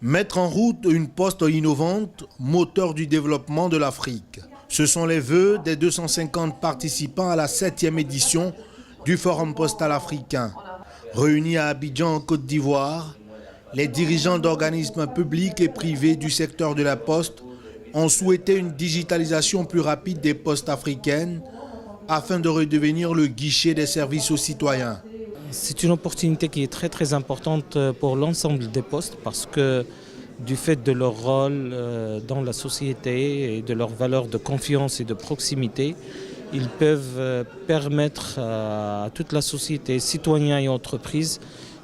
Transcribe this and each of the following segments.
Mettre en route une poste innovante, moteur du développement de l'Afrique. Ce sont les vœux des 250 participants à la 7e édition du Forum postal africain. Réunis à Abidjan, en Côte d'Ivoire, les dirigeants d'organismes publics et privés du secteur de la poste ont souhaité une digitalisation plus rapide des postes africaines afin de redevenir le guichet des services aux citoyens. C'est une opportunité qui est très importante pour l'ensemble des postes parce que du fait de leur rôle dans la société et de leur valeur de confiance et de proximité, ils peuvent permettre à toute la société, citoyens et entreprises,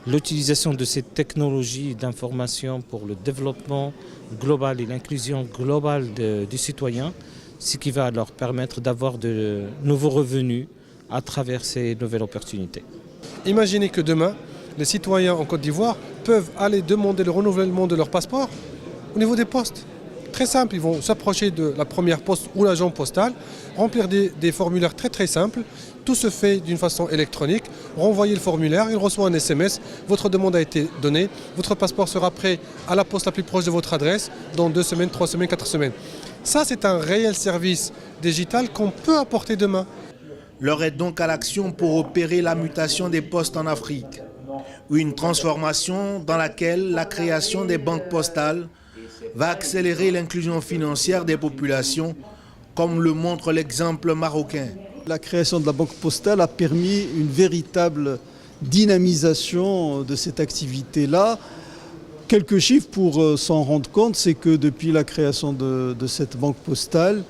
l'utilisation de ces technologies d'information pour le développement global et l'inclusion globale du citoyen, ce qui va leur permettre d'avoir de nouveaux revenus à travers ces nouvelles opportunités. Imaginez que demain, les citoyens en Côte d'Ivoire peuvent aller demander le renouvellement de leur passeport au niveau des postes. Très simple, ils vont s'approcher de la première poste ou l'agent postal, remplir des formulaires très simples. Tout se fait d'une façon électronique. Renvoyez le formulaire, il reçoit un SMS, votre demande a été donnée, votre passeport sera prêt à la poste la plus proche de votre adresse dans 2 semaines, 3 semaines, 4 semaines. Ça, c'est un réel service digital qu'on peut apporter demain. L'heure est donc à l'action pour opérer la mutation des postes en Afrique. Une transformation dans laquelle la création des banques postales va accélérer l'inclusion financière des populations, comme le montre l'exemple marocain. La création de la banque postale a permis une véritable dynamisation de cette activité-là. Quelques chiffres pour s'en rendre compte, c'est que depuis la création de cette banque postale,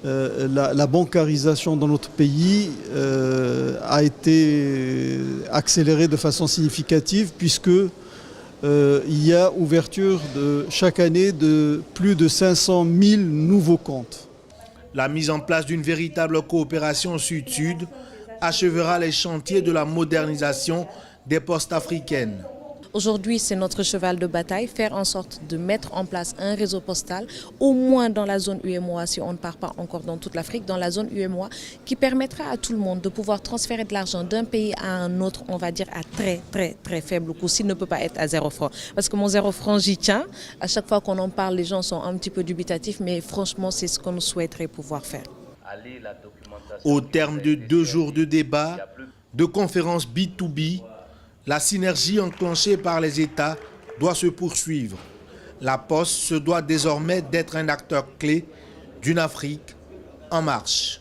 la bancarisation dans notre pays a été accélérée de façon significative puisque il y a ouverture chaque année de plus de 500 000 nouveaux comptes. La mise en place d'une véritable coopération sud-sud achèvera les chantiers de la modernisation des postes africaines. Aujourd'hui, c'est notre cheval de bataille, faire en sorte de mettre en place un réseau postal, au moins dans la zone UEMOA, si on ne part pas encore dans toute l'Afrique, dans la zone UEMOA, qui permettra à tout le monde de pouvoir transférer de l'argent d'un pays à un autre, on va dire à très faible coût, s'il ne peut pas être à 0 franc. Parce que mon 0 franc, j'y tiens. À chaque fois qu'on en parle, les gens sont un petit peu dubitatifs, mais franchement, c'est ce qu'on souhaiterait pouvoir faire. Au terme de 2 jours de débats, de conférences B2B, la synergie enclenchée par les États doit se poursuivre. La Poste se doit désormais d'être un acteur clé d'une Afrique en marche.